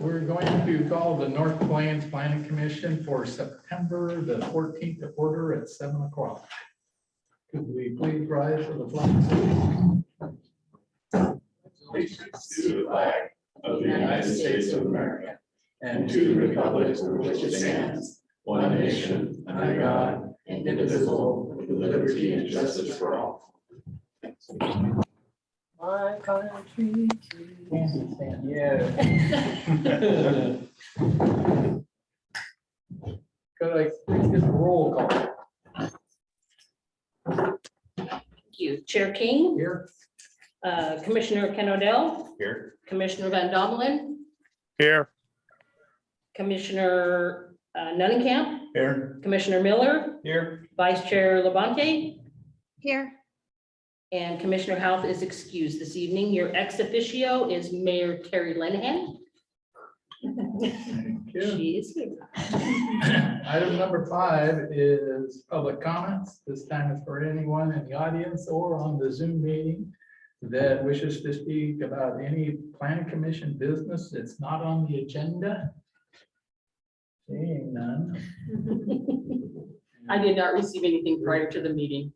We're going to call the North Plains Planning Commission for September the 14th to order at 7 o'clock. Could we please rise for the flag? Allegiance to the flag of the United States of America and to the republic for which it stands, one nation, under God, indivisible, with liberty and justice for all. My country. Yeah. Could I please get a roll call Thank you. Chair King, here? Commissioner Ken Odell, Here. Commissioner Van Domelen, Here. Commissioner Nunnenkamp, Here. Commissioner Miller, Here. Vice Chair Labonte, Here. and Commissioner Houth is excused this evening. Your ex officio is Mayor Terry Linehan. Thank you. She is here. Item number 5 is public comments. This time is for anyone in the audience or on the Zoom meeting that wishes to speak about any planning commission business that's not on the agenda. Seeing none. I did not receive anything prior to the meeting.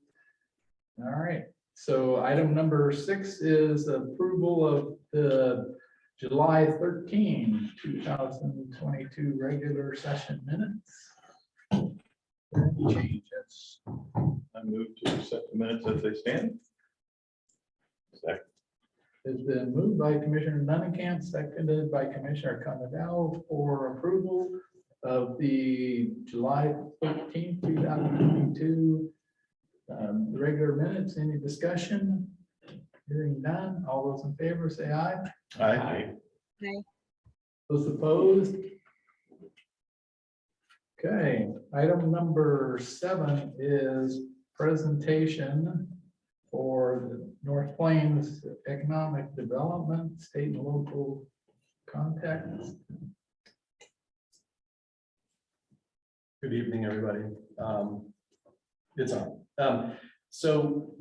All right, so item number 6 is approval of the July 13, 2022 regular session minutes. Any changes? I move to accept the minutes as they stand. Second. Has been moved by Commissioner Nunnenkamp, seconded by Commissioner Comadale for approval of the July 13, 2022 regular minutes. Any discussion? Hearing none. All those in favor say aye. Aye. Those opposed? Okay, item number 7 is presentation for the North Plains Economic Development, state and local context. Good evening, everybody. It's on. So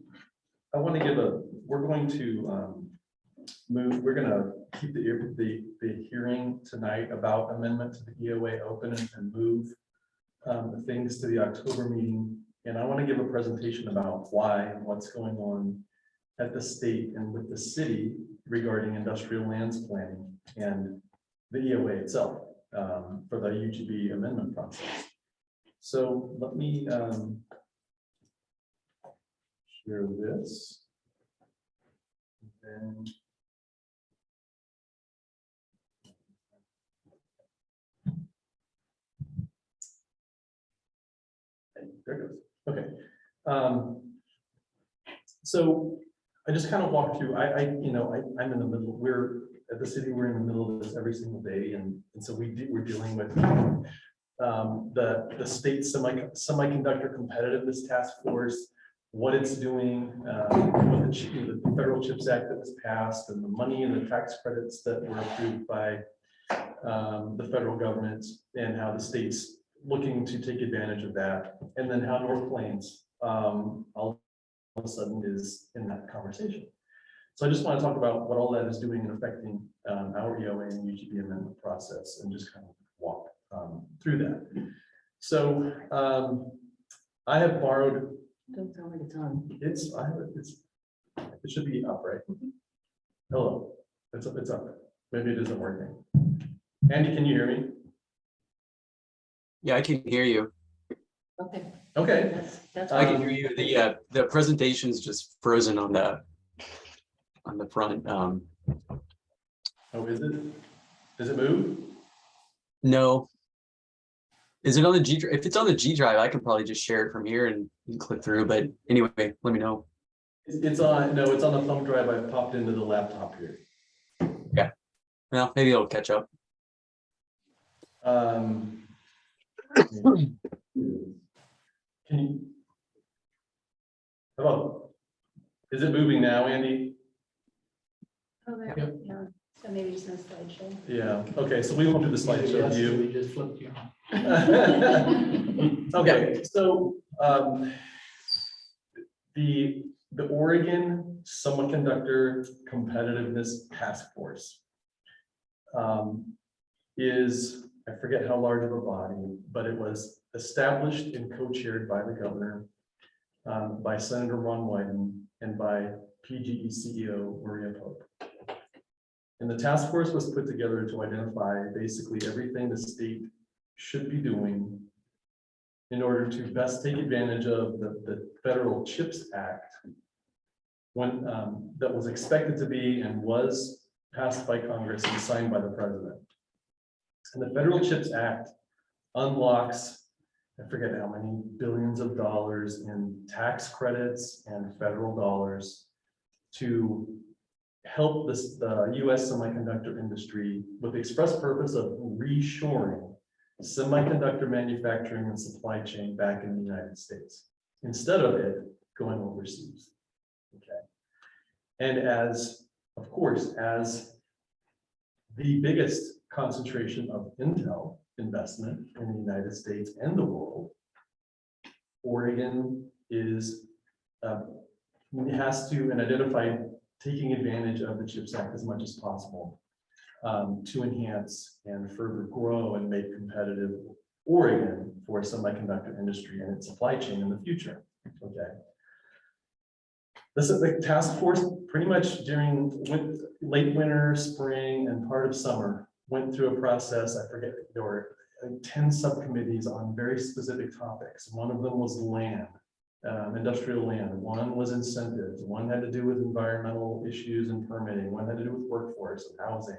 I want to we're going to we're going to keep the hearing tonight about amendment to the EOA open and move things to the October meeting. And I want to give a presentation about why and what's going on at the state and with the city regarding industrial lands planning and the EOA itself for the UGB amendment process. So let me share this. And there it goes. Okay. So I just kind of walked through. I'm in the middle. We're at the city. We're in the middle of this every single day, and so we're dealing with the state semiconductor competitiveness task force, what it's doing, with the Federal Chips Act that was passed, and the money and the tax credits that were approved by the federal government, and how the state's looking to take advantage of that, and then how North Plains all of a sudden is in that conversation. So I just want to talk about what all that is doing and affecting our EOA and UGB amendment process, and just kind of walk through that. So I have borrowed. Don't sound like it's on. It should be up, right? Hello, it's up. Maybe it isn't working. Andy, can you hear me? Yeah, I can hear you. Okay. Okay. That's I fine. can hear you. The presentation's just frozen on the front. Oh, is it? Does it move? No. Is it on the G drive? If it's on the G drive, I can probably just share it from here and you can click through. But anyway, let me know. It's on the thumb drive. I popped into the laptop here. Well, maybe it'll catch up. Can you? How about? Is it moving now, Andy? Oh, there, Yep. yeah. So maybe just no slideshow. Yeah. Okay. So we won't do the slideshow Yes, view. we just flipped you on. Okay, so the Oregon Semiconductor Competitiveness Task Force is, I forget how large of a body, but it was established and co-chaired by the governor, by Senator Ron Wyden, and by PGE CEO Maria Pope. And the task force was put together to identify basically everything the state should be doing in order to best take advantage of the Federal CHIPS Act, when that was expected to be and was passed by Congress and signed by the president. And the Federal CHIPS Act unlocks, I forget how many billions of dollars in tax credits and federal dollars to help the US semiconductor industry with the express purpose of reshoring semiconductor manufacturing and supply chain back in the United States, instead of it going overseas. Okay. And as, of course, as the biggest concentration of Intel investment in the United States and the world, Oregon is has to and identify taking advantage of the CHIPS Act as much as possible to enhance and further grow and make competitive Oregon for semiconductor industry and its supply chain in the future. Okay. This is the task force pretty much during late winter, spring, and part of summer went through a process. I forget, there were 10 subcommittees on very specific topics. One of them was land, industrial land. One was incentives. One had to do with environmental issues and permitting. One had to do with workforce and housing.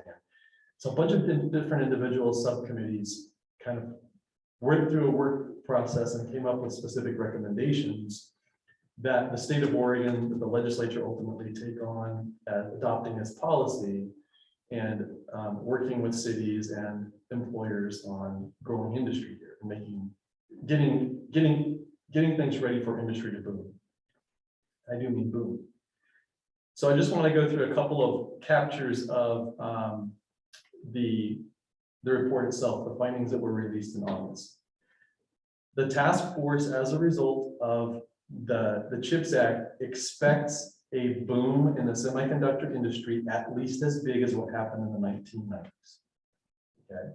So a bunch of different individual subcommittees kind of worked through a work process and came up with specific recommendations that the state of Oregon, that the legislature ultimately take on adopting as policy and working with cities and employers on growing industry here and getting things ready for industry to boom. I do mean boom. So I just want to go through a couple of captures of the report itself, the findings that were released in August. The task force, as a result of the CHIPS Act, expects a boom in the semiconductor industry at least as big as what happened in the 1990s. Okay,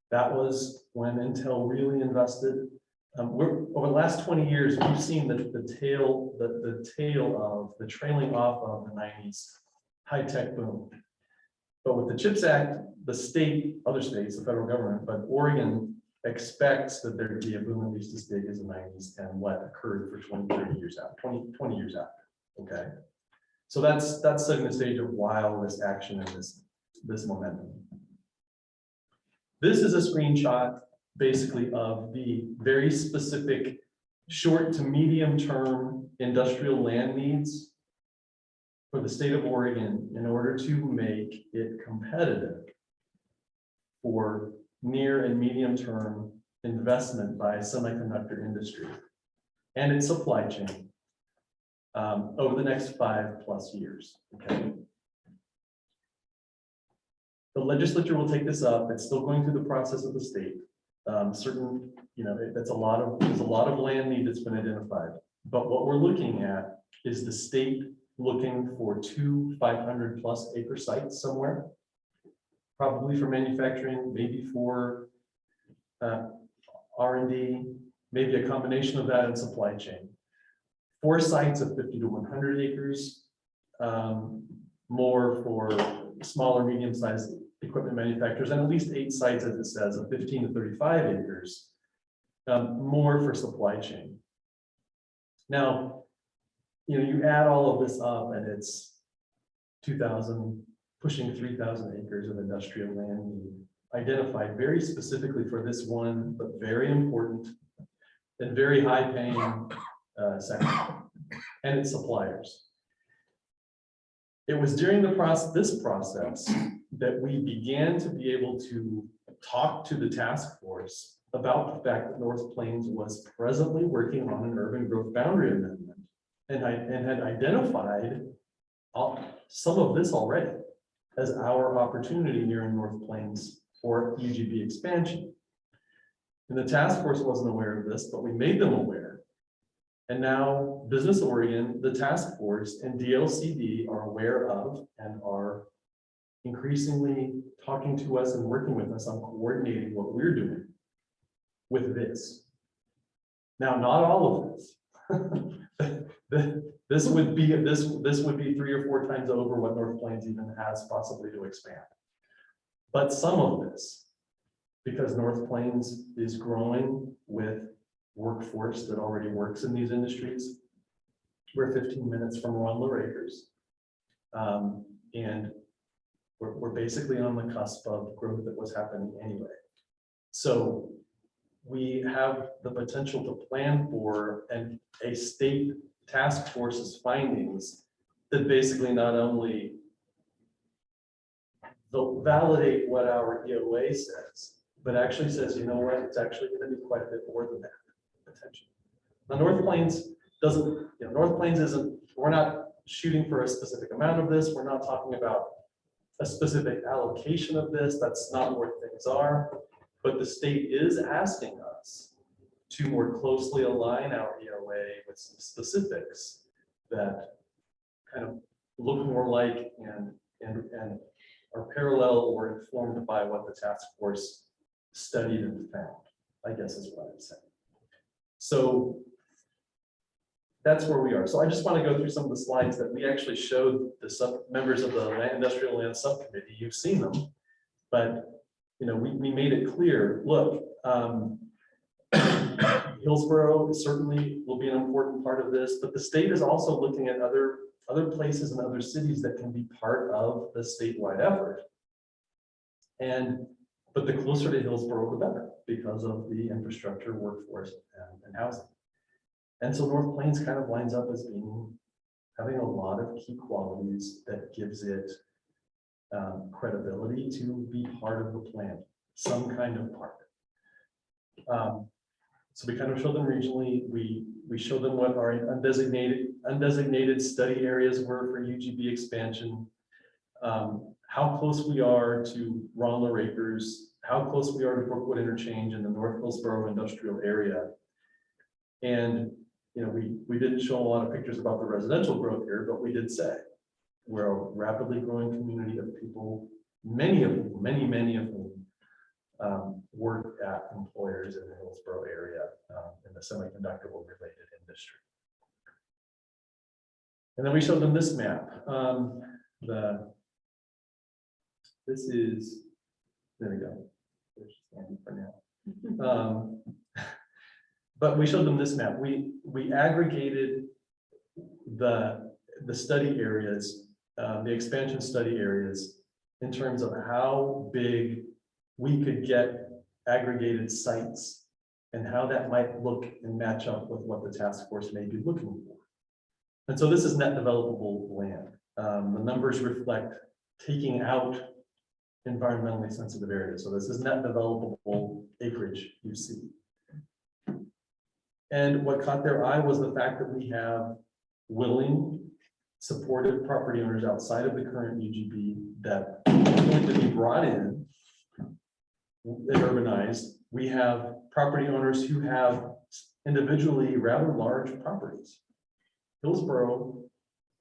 that was when Intel really invested. Over the last 20 years, we've seen the tail of the trailing off of the 90s high-tech boom. But with the CHIPS Act, the state, other states, the federal government, but Oregon expects that there to be a boom at least as big as the 90s and what occurred for 20, 30 years out, 20 years after. Okay. So that's setting the stage of this action and this momentum. This is a screenshot basically of the very specific short to medium term industrial land needs for the state of Oregon in order to make it competitive for near and medium term investment by semiconductor industry and its supply chain over the next 5+ years. Okay. The legislature will take this up. It's still going through the process of the state. There's a lot of land need that's been identified. But what we're looking at is the state looking for 2 500+ acre sites somewhere, probably for manufacturing, maybe for R&D, maybe a combination of that and supply chain. 4 sites of 50 to 100 acres, more for smaller, medium-sized equipment manufacturers, and at least 8 sites, as it says, of 15 to 35 acres, more for supply chain. Now, you add all of this up, and it's 2,000, pushing 3,000 acres of industrial land identified very specifically for this one, but very important and very high-paying sector and its suppliers. It was during this process that we began to be able to talk to the task force about the fact that North Plains was presently working on an urban growth boundary amendment and had identified some of this already as our opportunity here in North Plains for UGB expansion. And the task force wasn't aware of this, but we made them aware. And now Business Oregon, the task force, and DLCD are aware of and are increasingly talking to us and working with us on coordinating what we're doing with this. Now, not all of this. This would be 3 or 4 times over what North Plains even has possibly to expand. But some of this, because North Plains is growing with workforce that already works in these industries. We're 15 minutes from Ron Acres. And we're basically on the cusp of growth that was happening anyway. So we have the potential to plan for a state task force's findings that basically not only they'll validate what our EOA says, but actually says, you know what, it's actually going to be quite a bit more than that potential. The North Plains doesn't, North Plains isn't, we're not shooting for a specific amount of this. We're not talking about a specific allocation of this. That's not where things are. But the state is asking us to more closely align our EOA with some specifics that kind of look more like and are parallel or informed by what the task force studied and found, I guess is what I'm saying. So that's where we are. So I just want to go through some of the slides that we actually showed the members of the Industrial Land Subcommittee. You've seen them, but we made it clear, look, Hillsborough certainly will be an important part of this, but the state is also looking at other places and other cities that can be part of the statewide effort. But the closer to Hillsborough, the better, because of the infrastructure, workforce, and housing. And so North Plains kind of lines up as having a lot of key qualities that gives it credibility to be part of the plan, some kind of part. So we kind of show them regionally. We show them what our undesignated study areas were for UGB expansion, how close we are to Ronler Acres, how close we are to Brookwood Interchange in the North Hillsborough industrial area. And we didn't show a lot of pictures about the residential growth here, but we did say we're a rapidly growing community of people, many of whom work at employers in the Hillsborough area in the semiconductor related industry. And then we showed them this map. This is, there we go. There's Andy for now. But we showed them this map. We aggregated the study areas, the expansion study areas, in terms of how big we could get aggregated sites and how that might look and match up with what the task force may be looking for. And so this is net developable land. The numbers reflect taking out environmentally sensitive areas. So this is net developable acreage you see. And what caught their eye was the fact that we have willing, supportive property owners outside of the current UGB that are going to be brought in and urbanized. We have property owners who have individually rather large properties. Hillsborough,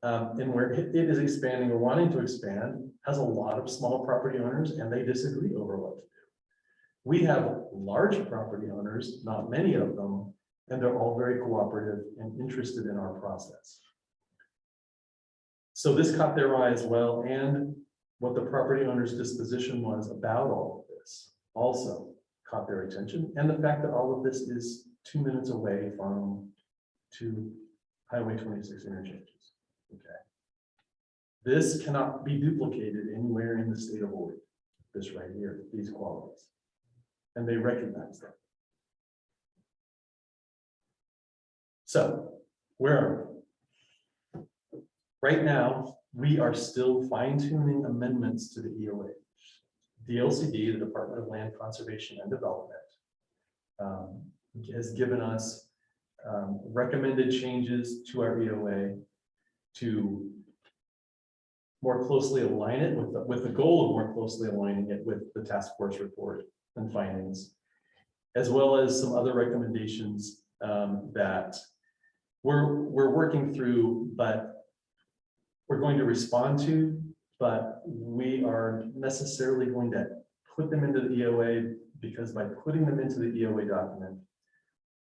and where it is expanding or wanting to expand, has a lot of small property owners and they disagree over what to do. We have large property owners, not many of them, and they're all very cooperative and interested in our process. So this caught their eye as well, and what the property owner's disposition was about all of this also caught their attention, and the fact that all of this is 2 minutes away from 2 Highway 26 interchanges. Okay. This cannot be duplicated anywhere in the state of Oregon. This right here, these qualities. And they recognize that. So, where are we? Right now, we are still fine-tuning amendments to the EOA. DLCD, the Department of Land Conservation and Development, has given us recommended changes to our EOA to more closely align it with the goal of more closely aligning it with the task force report and findings, as well as some other recommendations that we're working through, but we're going to respond to but we are necessarily going to put them into the EOA because by putting them into the EOA document,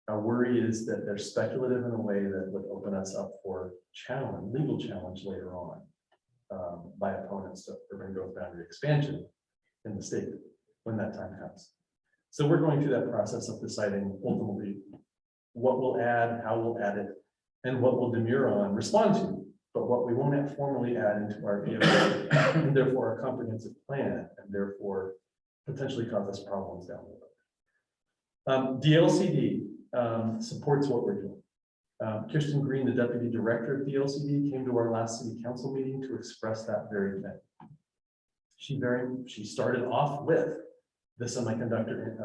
our worry is that they're speculative in a way that would open us up for challenge, legal challenge later on by opponents to urban growth boundary expansion in the state when that time comes. So we're going through that process of deciding ultimately what we'll add, how we'll add it, and what we'll demur on, respond to, but what we won't formally add into our EOA, and therefore our comprehensive plan, and therefore potentially cause us problems down the road. DLCD supports what we're doing. Kirsten Green, the Deputy Director of DLCD, came to our last City Council meeting to express that very thing. She started off with the semiconductor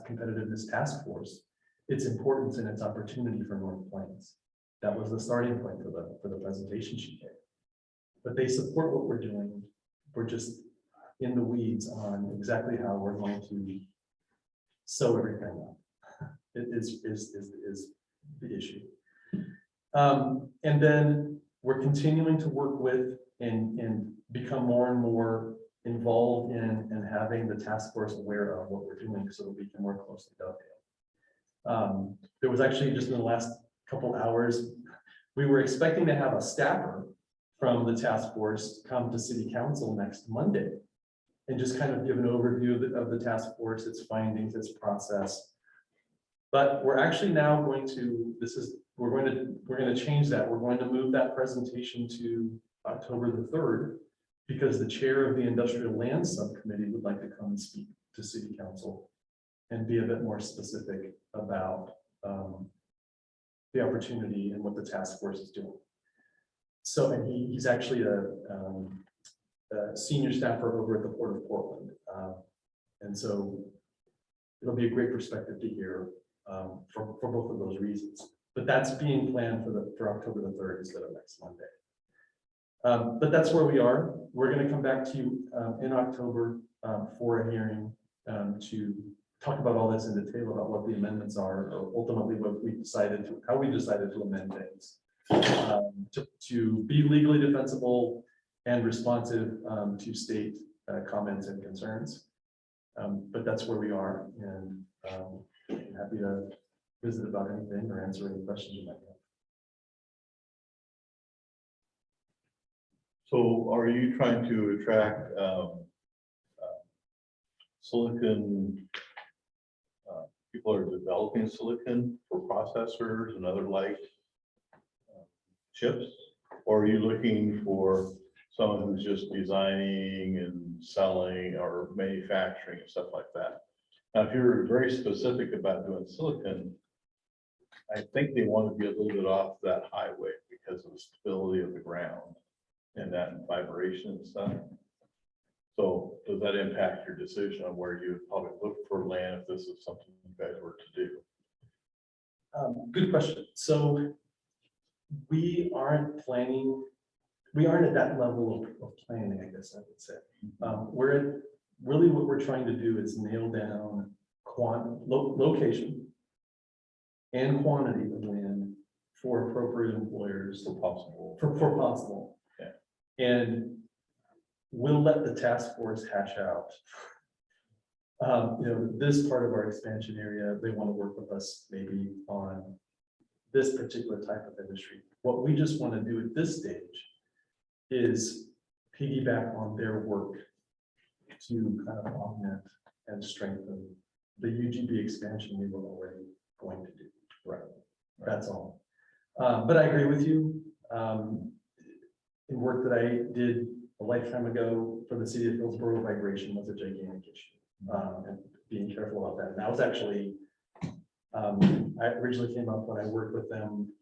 competitiveness task force, its importance and its opportunity for North Plains. That was the starting point for the presentation she gave. But they support what we're doing. We're just in the weeds on exactly how we're going to sew everything up. It is the issue. And then we're continuing to work with and become more and more involved in and having the task force aware of what we're doing so that we can more closely dovetail. There was actually just in the last couple hours, we were expecting to have a staffer from the task force come to City Council next Monday and just kind of give an overview of the task force, its findings, its process. But we're actually now going to, we're going to change that. We're going to move that presentation to October the 3rd because the chair of the Industrial Land Subcommittee would like to come and speak to City Council and be a bit more specific about the opportunity and what the task force is doing. So, and he's actually a senior staffer over at the Port of Portland. And so it'll be a great perspective to hear for both of those reasons. But that's being planned for October the 3rd instead of next Monday. But that's where we are. We're going to come back to you in October for a hearing to talk about all this in detail about what the amendments are, or ultimately what we decided to, how we decided to amend things to be legally defensible and responsive to state comments and concerns. But that's where we are, and I'm happy to visit about anything or answer any questions you might have. So are you trying to attract silicon, people are developing silicon for processors and other like chips? Or are you looking for someone who's just designing and selling or manufacturing and stuff like that? Now, if you're very specific about doing silicon, I think they want to be a little bit off that highway because of the stability of the ground and that vibration and stuff. So does that impact your decision on where you would probably look for land if this is something you guys were to do? Good question. So we aren't at that level of planning, I guess I would say. Really what we're trying to do is nail down location and quantity of land for appropriate employers for possible. Okay. And we'll let the task force hash out. This part of our expansion area, they want to work with us maybe on this particular type of industry. What we just want to do at this stage is piggyback on their work to kind of augment and strengthen the UGB expansion we were already going to do. Right. That's all. But I agree with you. In work that I did a lifetime ago for the city of Hillsborough, vibration was a gigantic issue. And being careful about that. And that was actually, I originally came up when I worked with them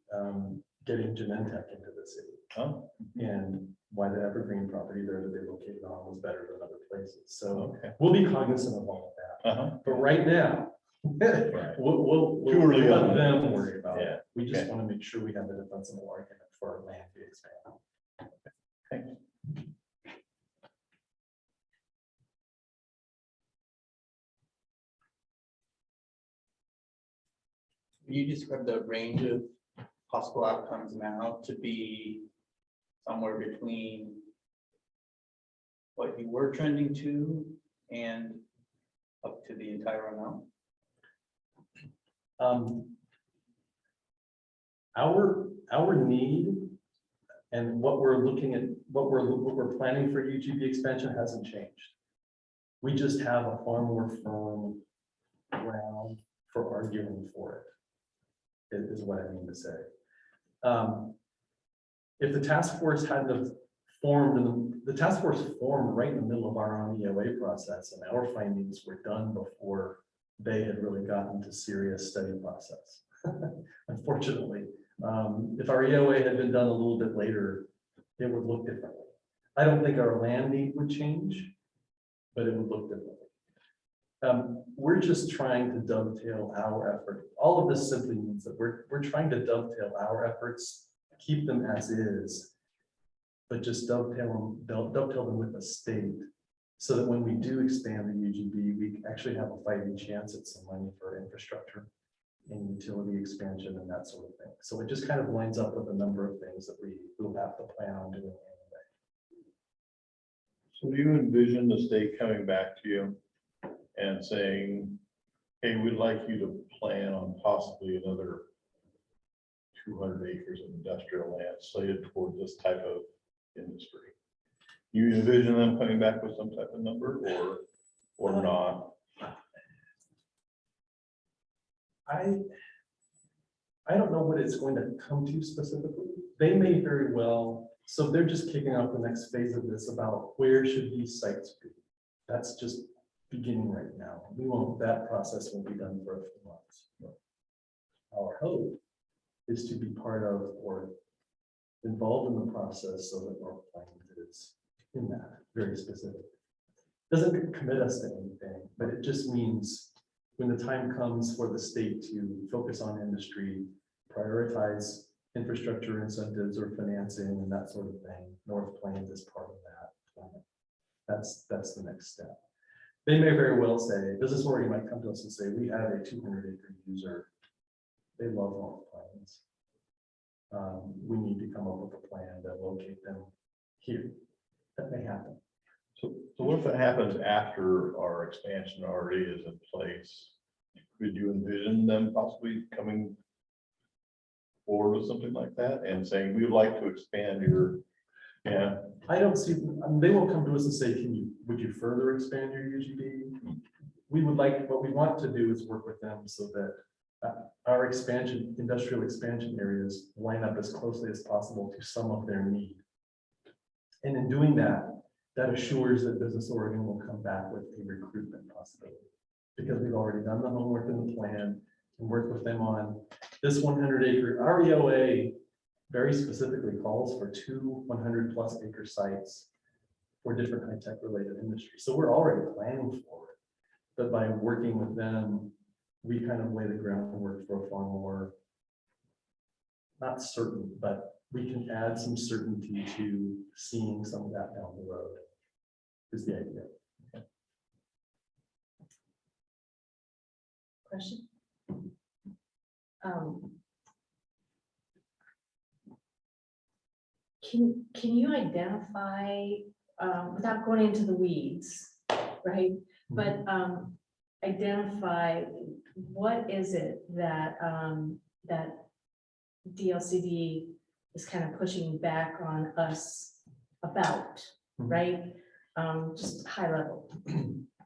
getting Genentech into the city. Oh. And why the Evergreen property there that they located on was better than other places. So Okay. we'll be cognizant of all of that. But right now, Right. we'll Too early let on. them worry about Yeah. it. We just Okay. want to make sure we have the defensible argument for our land to expand. Thanks. You described the range of possible outcomes now to be somewhere between what you were trending to and up to the entire amount? Our need and what we're looking at, what we're planning for UGB expansion hasn't changed. We just have a far more firm ground for arguing for it, is what I mean to say. If the task force hadn't have formed, and the task force formed right in the middle of our own EOA process, and our findings were done before they had really gotten to serious study process. Unfortunately, if our EOA had been done a little bit later, it would look differently. I don't think our land need would change, but it would look differently. We're just trying to dovetail our effort. All of this simply means that we're trying to dovetail our efforts, keep them as is, but just dovetail them with the state, so that when we do expand the UGB, we actually have a fighting chance at some money for infrastructure and utility expansion and that sort of thing. So it just kind of lines up with a number of things that we will have to plan on doing anyway. So do you envision the state coming back to you and saying, hey, we'd like you to plan on possibly another 200 acres of industrial land slated toward this type of industry? You envision them coming back with some type of number or not? I don't know what it's going to come to specifically. They may very well, so they're just kicking off the next phase of this about where should these sites be. That's just beginning right now. That process won't be done for a few months. Our hope is to be part of or involved in the process so that North Plains is in that very specific. Doesn't commit us to anything, but it just means when the time comes for the state to focus on industry, prioritize infrastructure incentives or financing and that sort of thing, North Plains is part of that plan. That's the next step. They may very well say, Business Oregon might come to us and say, we have a 200-acre user. They love North Plains. We need to come up with a plan to locate them here. That may happen. So what if it happens after our expansion already is in place? Could you envision them possibly coming forward with something like that and saying, we would like to expand your, yeah? I don't see, they won't come to us and say, would you further expand your UGB? We would like, what we want to do is work with them so that our industrial expansion areas line up as closely as possible to some of their need. And in doing that, that assures that Business Oregon will come back with a recruitment possibility, because we've already done the homework in the plan and worked with them on this 100-acre. Our EOA very specifically calls for 2 100+ acre sites for different high-tech related industries. So we're already planning for it, but by working with them, we kind of lay the groundwork for a far more, not certain, but we can add some certainty to seeing some of that down the road, is the idea. Question? Can you identify, without going into the weeds, right? But identify what is it that that DLCD is kind of pushing back on us about, right? Just high level.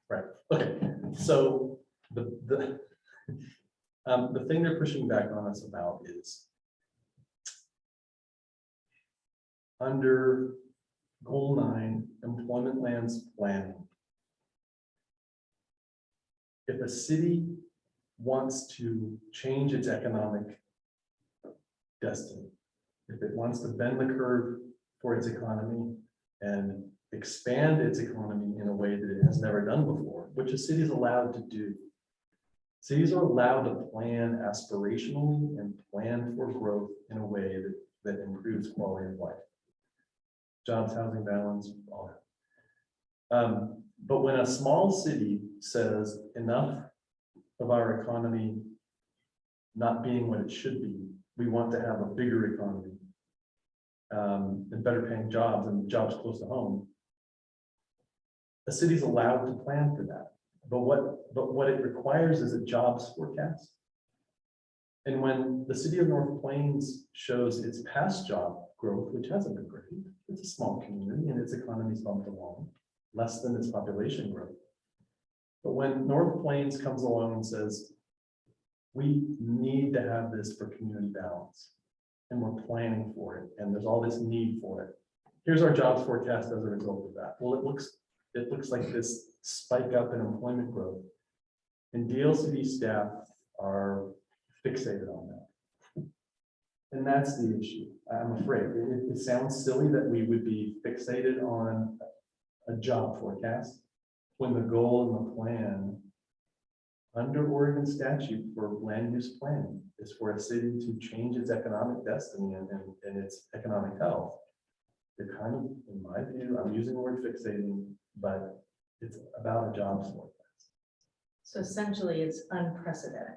Right. Okay. So the thing they're pushing back on us about is under Goal 9, employment lands planning. If a city wants to change its economic destiny, if it wants to bend the curve for its economy and expand its economy in a way that it has never done before, which a city is allowed to do. Cities are allowed to plan aspirationally and plan for growth in a way that improves quality of life. Jobs, housing balance, all that. But when a small city says enough of our economy not being what it should be, we want to have a bigger economy and better paying jobs and jobs close to home. A city's allowed to plan for that, but what it requires is a jobs forecast. And when the city of North Plains shows its past job growth, which hasn't been great, it's a small community and its economy's bumped along, less than its population growth. But when North Plains comes along and says, we need to have this for community balance, and we're planning for it, and there's all this need for it. Here's our jobs forecast as a result of that. Well, it looks like this spike up in employment growth. And DLCD staff are fixated on that. And that's the issue, I'm afraid. It sounds silly that we would be fixated on a job forecast when the goal and the plan under Oregon statute for land use planning is for a city to change its economic destiny and its economic health. They're kind of, in my view, I'm using the word fixating, but it's about a jobs forecast. So essentially, it's unprecedented.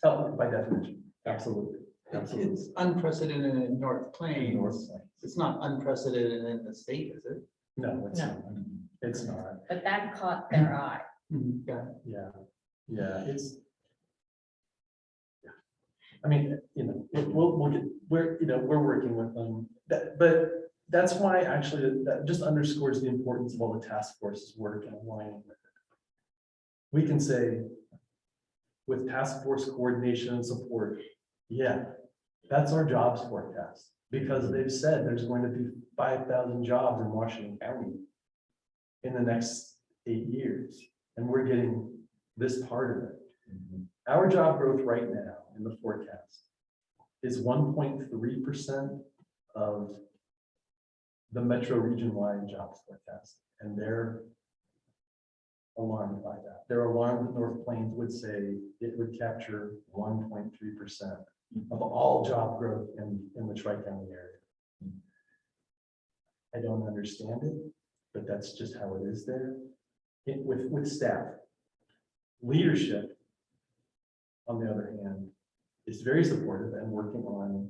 Oh, by definition, absolutely. Absolutely. It's unprecedented in North North Plains. Plains. It's not unprecedented in the state, is it? No, it's No. not. It's not. But that caught their eye. Yeah. Yeah, it's. Yeah. I mean, we'll get, we're working with them, but that's why actually that just underscores the importance of all the task forces work and aligning with it. We can say with task force coordination and support, yeah, that's our jobs forecast, because they've said there's going to be 5,000 jobs in Washington County in the next 8 years, and we're getting this part of it. Our job growth right now in the forecast is 1.3% of the metro region-wide jobs forecast, and they're alarmed by that. They're alarmed that North Plains would say it would capture 1.3% of all job growth in the Tri-County area. I don't understand it, but that's just how it is there. With staff. Leadership, on the other hand, is very supportive and working on,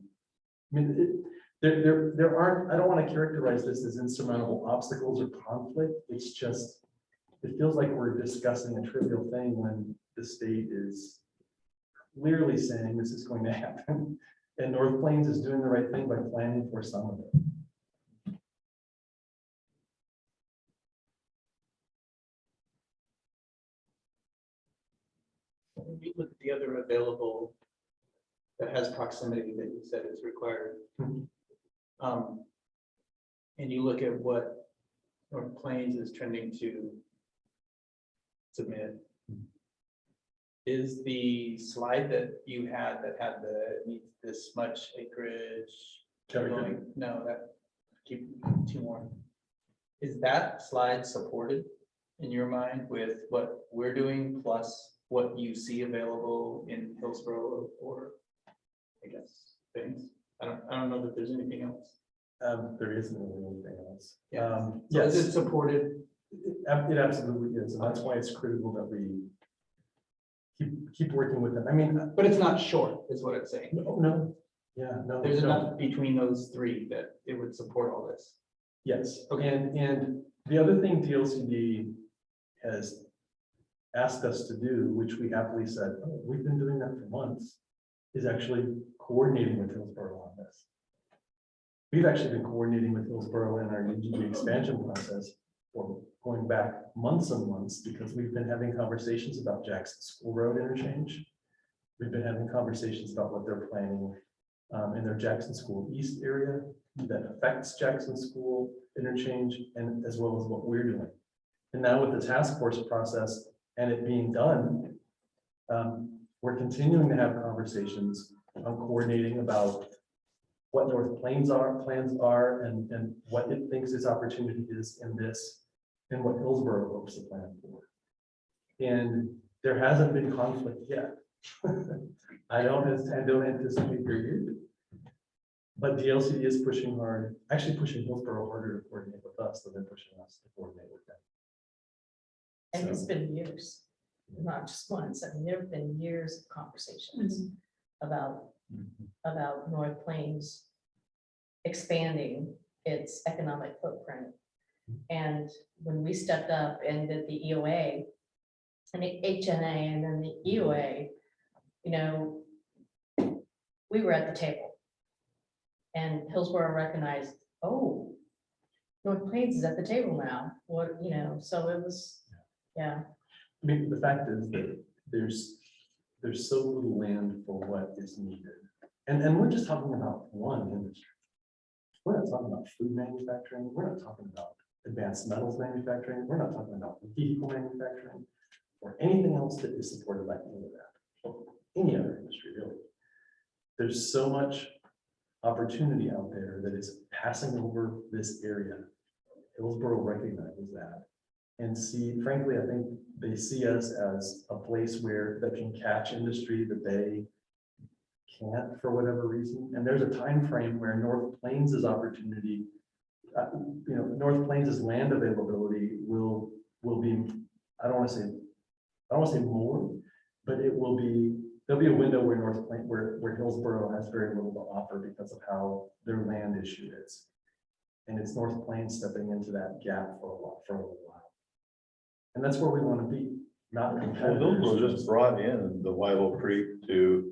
I mean, there aren't, I don't want to characterize this as insurmountable obstacles or conflict. It's just, it feels like we're discussing a trivial thing when the state is clearly saying this is going to happen. And North Plains is doing the right thing by planning for some of it. When you look at the other available that has proximity that you said is required. Mhm. And you look at what North Plains is trending to submit. Is the slide that you had that had the needs this much acreage? Everything. No, that keep 2 more. Is that slide supported in your mind with what we're doing plus what you see available in Hillsborough or I guess things? I don't know that there's anything else. There isn't really anything else. Yeah. So Yes, is it supported? it absolutely is, and that's why it's critical that we keep working with them. I mean, But it's not short, is what it's saying. no, yeah, no. There's no. enough between those 3 that it would support all this. Yes, Okay. and the other thing DLCD has asked us to do, which we happily said, oh, we've been doing that for months, is actually coordinating with Hillsborough on this. We've actually been coordinating with Hillsborough in our UGB expansion process for going back months and months, because we've been having conversations about Jackson School Road interchange. We've been having conversations about what they're planning in their Jackson School East area that affects Jackson School interchange, and as well as what we're doing. And now with the task force process and it being done, we're continuing to have conversations on coordinating about what North Plains plans are and what it thinks its opportunity is in this and what Hillsborough hopes to plan for. And there hasn't been conflict yet. I don't anticipate there is. But DLCD is pushing hard, actually pushing Hillsborough harder to coordinate with us than they're pushing us to coordinate with them. And it's So- been years, not just once. I mean, there've been years of conversations about North Plains expanding its economic footprint And when we stepped up and did the EOA and the HNA and then the EOA, you know, we were at the table. And Hillsborough recognized, oh, North Plains is at the table now. What, you know, so it was, yeah. I mean, the fact is that there's so little land for what is needed. And we're just talking about one industry. We're not talking about food manufacturing. We're not talking about advanced metals manufacturing. We're not talking about vehicle manufacturing or anything else that is supported by any of that, or any other industry, really. There's so much opportunity out there that is passing over this area. Hillsborough recognizes that. And see, frankly, I think they see us as a place where that can catch industry that they can't for whatever reason. And there's a time frame where North Plains' opportunity, North Plains' land availability will be, I don't want to say more, but it will be, there'll be a window where North Plains, where Hillsborough has very little to offer because of how their land issue is. And it's North Plains stepping into that gap for a little while. And that's where we want to be, not Well, competitors. those just brought in the White Oak Creek to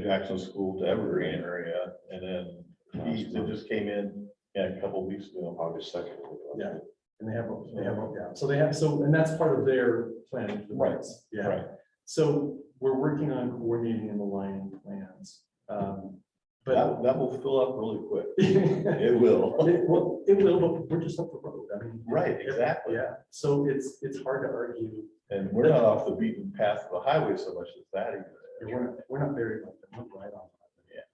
Jackson School to Evergreen area, and then East, it just came in, a couple of weeks ago, August 2nd. Yeah. And they have, and that's part of their planning for the Right, rights. Yeah. Right. So we're working on coordinating and aligning plans. But That will fill up really quick. it It will. will, but we're just up the road. I mean. Right, exactly. Yeah. So it's hard to argue. And we're not off the beaten path of the highway so much as that either. We're not very like them. We're right on. Yeah.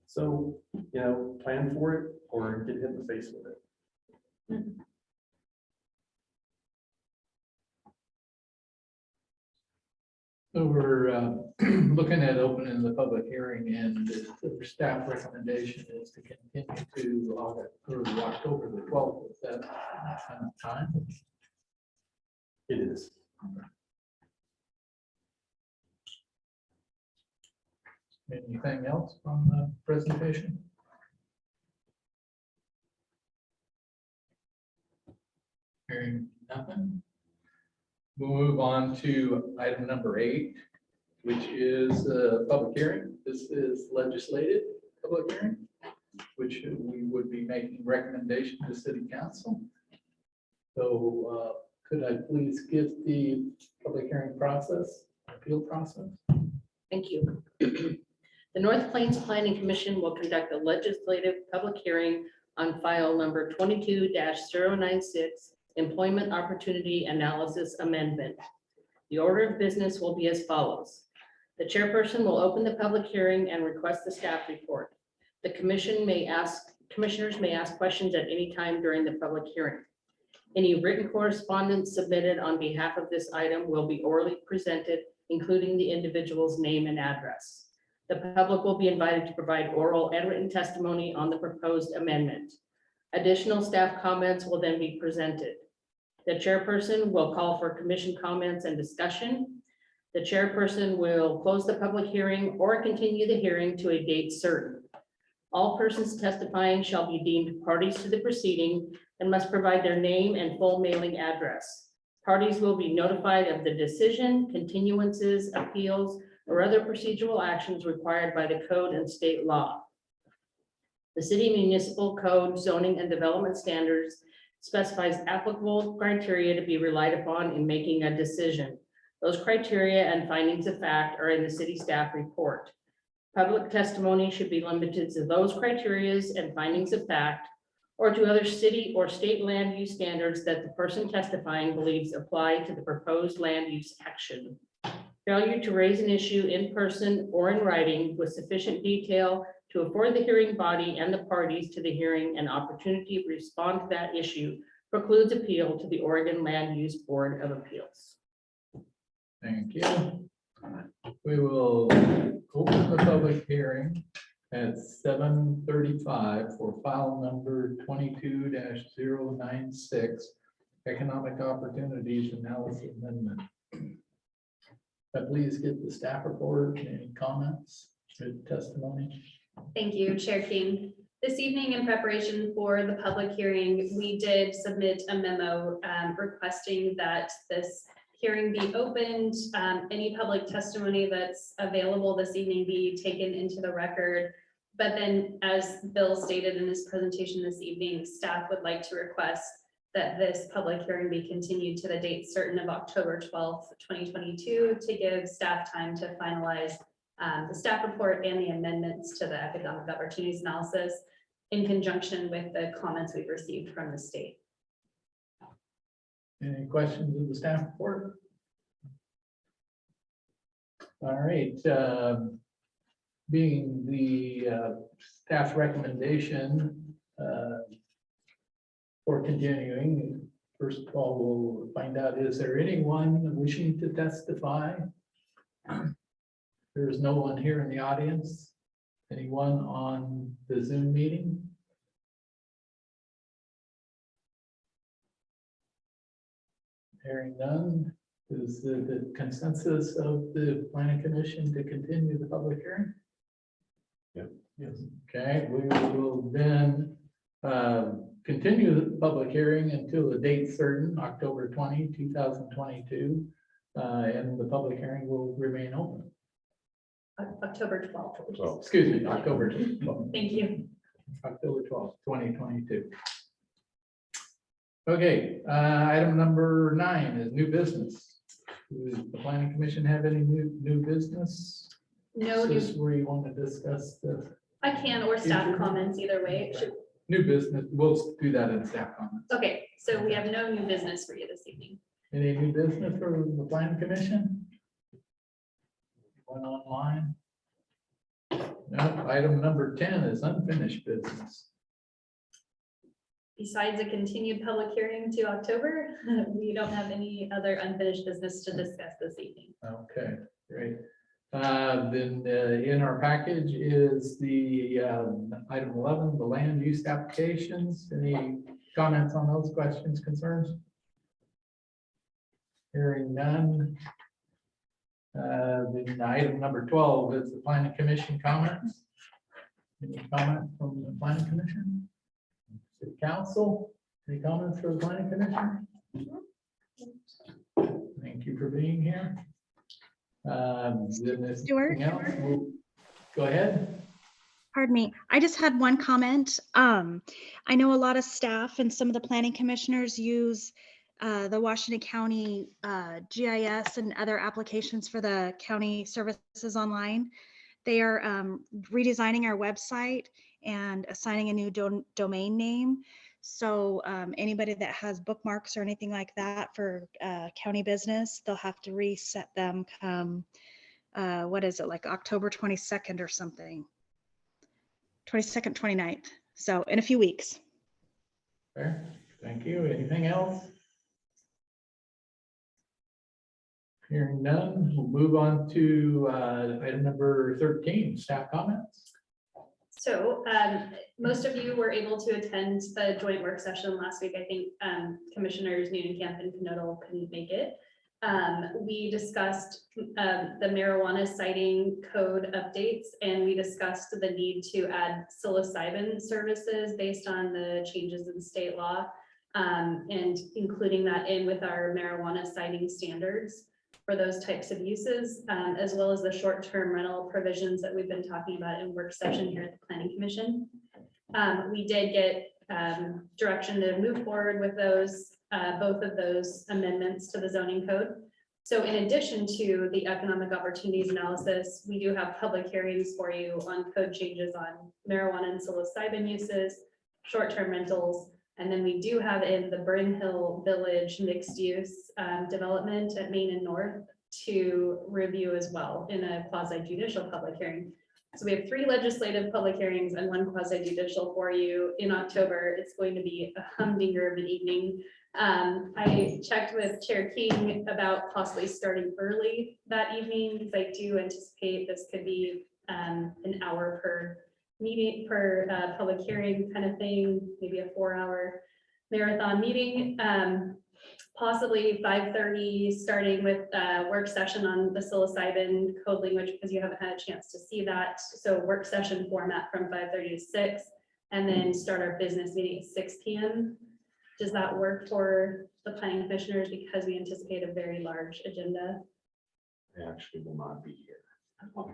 So, plan for it or get hit in the face with it. So we're looking at opening the public hearing, and the staff recommendation is to continue to October the 12th. Is that kind of time? It is. Anything else on the presentation? Hearing nothing. We'll move on to item number 8, which is a public hearing. This is legislative public hearing, which we would be making recommendation to city council. So could I please give the public hearing process, appeal process? Thank you. The North Plains Planning Commission will conduct a legislative public hearing on file number 22-096, Employment Opportunity Analysis Amendment. The order of business will be as follows. The chairperson will open the public hearing and request the staff report. The commissioners may ask questions at any time during the public hearing. Any written correspondence submitted on behalf of this item will be orally presented, including the individual's name and address. The public will be invited to provide oral and written testimony on the proposed amendment. Additional staff comments will then be presented. The chairperson will call for commission comments and discussion. The chairperson will close the public hearing or continue the hearing to a date certain. All persons testifying shall be deemed parties to the proceeding and must provide their name and full mailing address. Parties will be notified of the decision, continuances, appeals, or other procedural actions required by the code and state law. The city municipal code zoning and development standards specifies applicable criteria to be relied upon in making a decision. Those criteria and findings of fact are in the city staff report. Public testimony should be limited to those criteria and findings of fact or to other city or state land use standards that the person testifying believes apply to the proposed land use action. Failure to raise an issue in person or in writing with sufficient detail to afford the hearing body and the parties to the hearing an opportunity to respond to that issue precludes appeal to the Oregon Land Use Board of Appeals. Thank you. We will open the public hearing at 7:35 for file number 22-096, Economic Opportunities Analysis Amendment. Please get the staff report, any comments, good testimony. Thank you, Chair King. This evening, in preparation for the public hearing, we did submit a memo requesting that this hearing be opened. Any public testimony that's available this evening be taken into the record. But then, as Bill stated in his presentation this evening, staff would like to request that this public hearing be continued to the date certain of October 12th, 2022, to give staff time to finalize the staff report and the amendments to the economic opportunities analysis in conjunction with the comments we've received from the state. Any questions of the staff report? All right, being the staff's recommendation for continuing, first of all, we'll find out, is there anyone wishing to testify? There is no one here in the audience. Anyone on the Zoom meeting? Hearing none, is the consensus of the planning commission to continue the public hearing? Yep. Yes. Okay, we will then continue the public hearing until a date certain, October 20, 2022, and the public hearing will remain open. October 12th. Well, Excuse me, October 12th. Thank you. October 12th, 2022. Okay, item number 9 is new business. Does the planning commission have any new business? No Is new, this where you want to discuss the I can, or staff comments, either way. new business? We'll do that in staff comments. Okay, so we have no new business for you this evening. Any new business for the planning commission? One online? No, item number 10 is unfinished business. Besides a continued public hearing to October, we don't have any other unfinished business to discuss this evening. Okay, great. Then in our package is the item 11, the land use applications. Any comments on those questions, concerns? Hearing none. Then item number 12 is the planning commission comments. Any comment from the planning commission? City council, any comments for the planning commission? Thank you for being here. Then if Stuart? nothing else, we'll- Go ahead. Pardon me, I just had one comment. I know a lot of staff and some of the planning commissioners use the Washington County GIS and other applications for the county services online. They are redesigning our website and assigning a new domain name. So anybody that has bookmarks or anything like that for county business, they'll have to reset them come, what is it, like October 22nd or something? 22nd, 29th. So in a few weeks. Fair. Thank you. Anything else? Hearing none, we'll move on to item number 13, staff comments. So most of you were able to attend the joint work session last week. I think Commissioners Camp and Knodel couldn't make it. We discussed the marijuana citing code updates, and we discussed the need to add psilocybin services based on the changes in state law, and including that in with our marijuana citing standards for those types of uses, as well as the short-term rental provisions that we've been talking about in work session here at the Planning Commission. We did get direction to move forward with those, both of those amendments to the zoning code. So in addition to the economic opportunities analysis, we do have public hearings for you on code changes on marijuana and psilocybin uses, short-term rentals, and then we do have in the Burn Hill Village mixed use development at Main and North to review as well in a quasi judicial public hearing. So we have 3 legislative public hearings and 1 quasi judicial for you in October. It's going to be a humdinger of an evening. I checked with Chair King about possibly starting early that evening because I do anticipate this could be an hour per meeting per public hearing kind of thing, maybe a 4-hour marathon meeting. Possibly 5:30, starting with work session on the psilocybin code language because you haven't had a chance to see that. So work session format from 5:30 to 6, and then start our business meeting at 6 p.m. Does that work for the planning commissioners because we anticipate a very large agenda? I actually will not be here. I'm fine.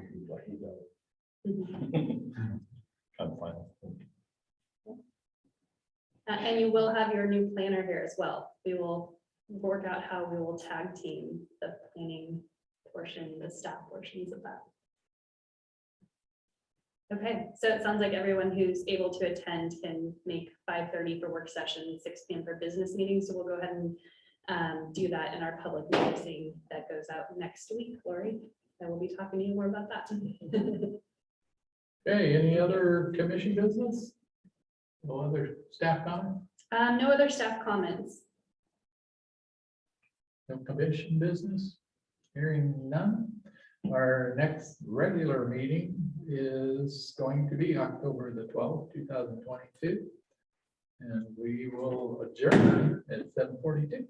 And you will have your new planner here as well. We will work out how we will tag team the planning portion, the staff portions of that. Okay, so it sounds like everyone who's able to attend can make 5:30 for work session, 6 p.m. for business meetings. So we'll go ahead and do that in our public noticing that goes out next week, Lori. I will be talking to you more about that. Okay, any other commission business? No other staff comment? No other staff comments. No commission business? Hearing none. Our next regular meeting is going to be October the 12th, 2022. And we will adjourn at 7:42.